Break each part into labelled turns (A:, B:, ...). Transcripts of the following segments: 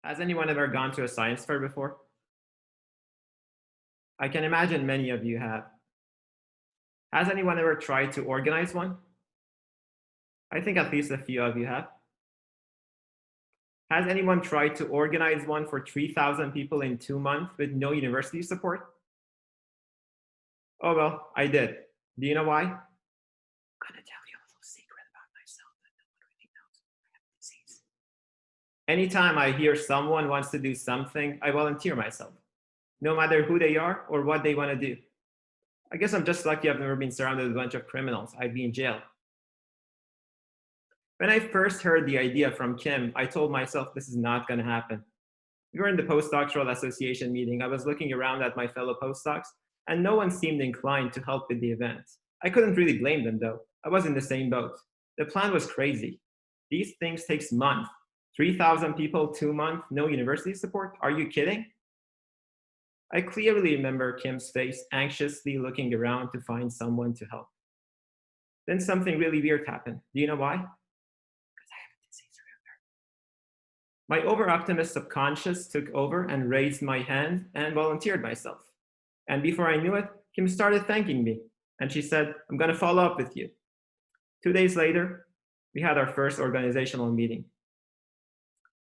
A: Has anyone ever gone to a science fair before? I can imagine many of you have. Has anyone ever tried to organize one? I think at least a few of you have. Has anyone tried to organize one for 3,000 people in 2 months with no university support? Oh, well, I did. Do you know why? I'm gonna tell you a little secret about myself that no one really knows. I have a disease. Anytime I hear someone wants to do something, I volunteer myself, no matter who they are or what they want to do. I guess I'm just lucky I've never been surrounded with a bunch of criminals. I'd be in jail. When I first heard the idea from Kim, I told myself this is not going to happen. We were in the postdoctoral association meeting. I was looking around at my fellow postdocs, and no one seemed inclined to help with the event. I couldn't really blame them, though. I was in the same boat. The plan was crazy. These things takes months. 3,000 people, 2 months, no university support? Are you kidding? I clearly remember Kim's face, anxiously looking around to find someone to help. Then something really weird happened. Do you know why? Because I have a disease, remember? My over-optimist subconscious took over and raised my hand and volunteered myself. And before I knew it, Kim started thanking me. And she said, I'm going to follow up with you. 2 days later, we had our first organizational meeting.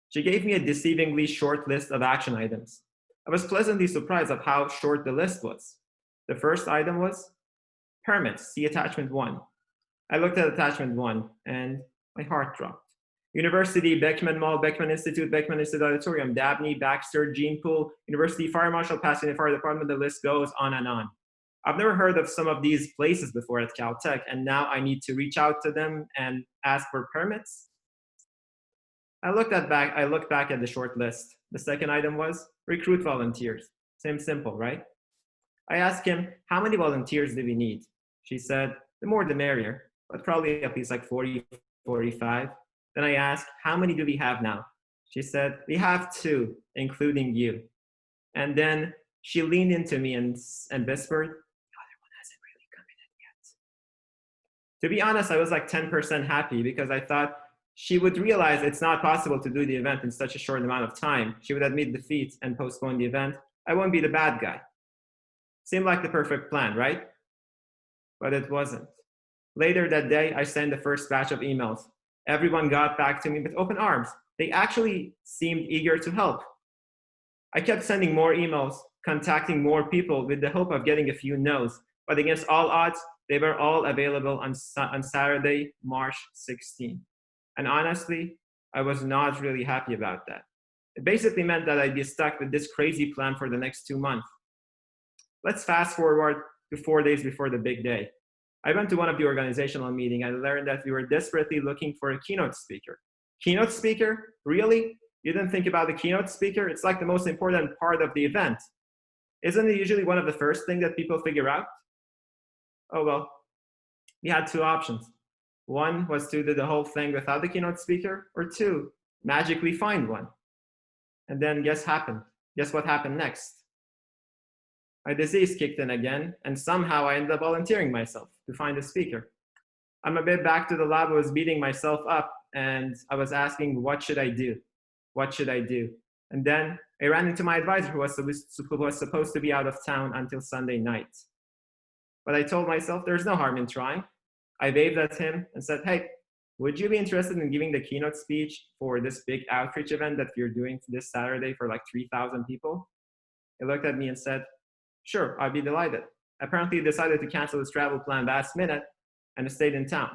A: She gave me a deceivingly short list of action items. I was pleasantly surprised at how short the list was. The first item was permits, see attachment 1. I looked at attachment 1 and my heart dropped. University, Beckman Mall, Beckman Institute Auditorium, Dabney, Baxter, Gene Pool, University Fire Marshal, Pasadena Fire Department, the list goes on and on. I've never heard of some of these places before at Caltech, and now I need to reach out to them and ask for permits. I looked back at the short list. The second item was recruit volunteers. Same simple, right? I asked him, how many volunteers do we need? She said, the more the merrier, but probably at least like 40, 45. Then I asked, how many do we have now? She said, we have 2, including you. And then she leaned into me and whispered, the other one hasn't really come in yet. To be honest, I was like 10% happy because I thought she would realize it's not possible to do the event in such a short amount of time. She would admit defeat and postpone the event. I won't be the bad guy. Seemed like the perfect plan, right? But it wasn't. Later that day, I sent the first batch of emails. Everyone got back to me with open arms. They actually seemed eager to help. I kept sending more emails, contacting more people with the hope of getting a few no's. But against all odds, they were all available on Saturday, March 16. And honestly, I was not really happy about that. It basically meant that I'd be stuck with this crazy plan for the next 2 months. Let's fast forward to 4 days before the big day. I went to one of the organizational meetings and learned that we were desperately looking for a keynote speaker. Keynote speaker? Really? You didn't think about the keynote speaker? It's like the most important part of the event. Isn't it usually one of the first things that people figure out? Oh well, we had 2 options. One was to do the whole thing without the keynote speaker, or 2, magically find one. And then guess what happened next? My disease kicked in again, and somehow I ended up volunteering myself to find a speaker. I'm a bit back to the lab. I was beating myself up, and I was asking, what should I do? What should I do? And then I ran into my advisor who was supposed to be out of town until Sunday night. But I told myself there's no harm in trying. I waved at him and said, hey, would you be interested in giving the keynote speech for this big outreach event that we're doing this Saturday for like 3,000 people? He looked at me and said, sure, I'd be delighted. Apparently he decided to cancel his travel plan last minute and stayed in town.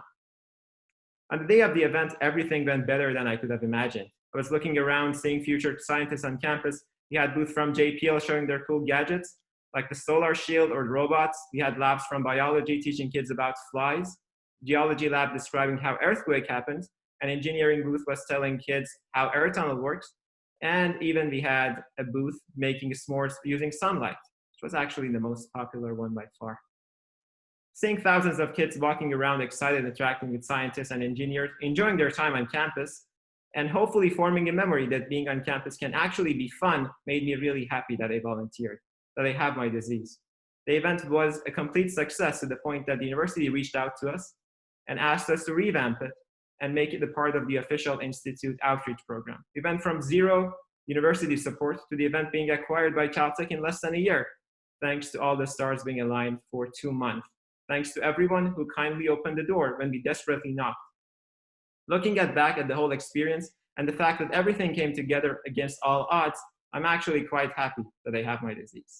A: On the day of the event, everything went better than I could have imagined. I was looking around, seeing future scientists on campus. We had booths from JPL showing their cool gadgets, like the solar shield or robots. We had labs from biology teaching kids about flies, geology lab describing how earthquake happens, an engineering booth was telling kids how air tunnel works, and even we had a booth making s'mores using sunlight, which was actually the most popular one by far. Seeing thousands of kids walking around excited, interacting with scientists and engineers, enjoying their time on campus, and hopefully forming a memory that being on campus can actually be fun made me really happy that I volunteered, that I have my disease. The event was a complete success to the point that the university reached out to us and asked us to revamp it and make it a part of the official institute outreach program. We went from 0 university support to the event being acquired by Caltech in less than a year, thanks to all the stars being aligned for 2 months. Thanks to everyone who kindly opened the door when we desperately knocked. Looking back at the whole experience and the fact that everything came together against all odds, I'm actually quite happy that I have my disease.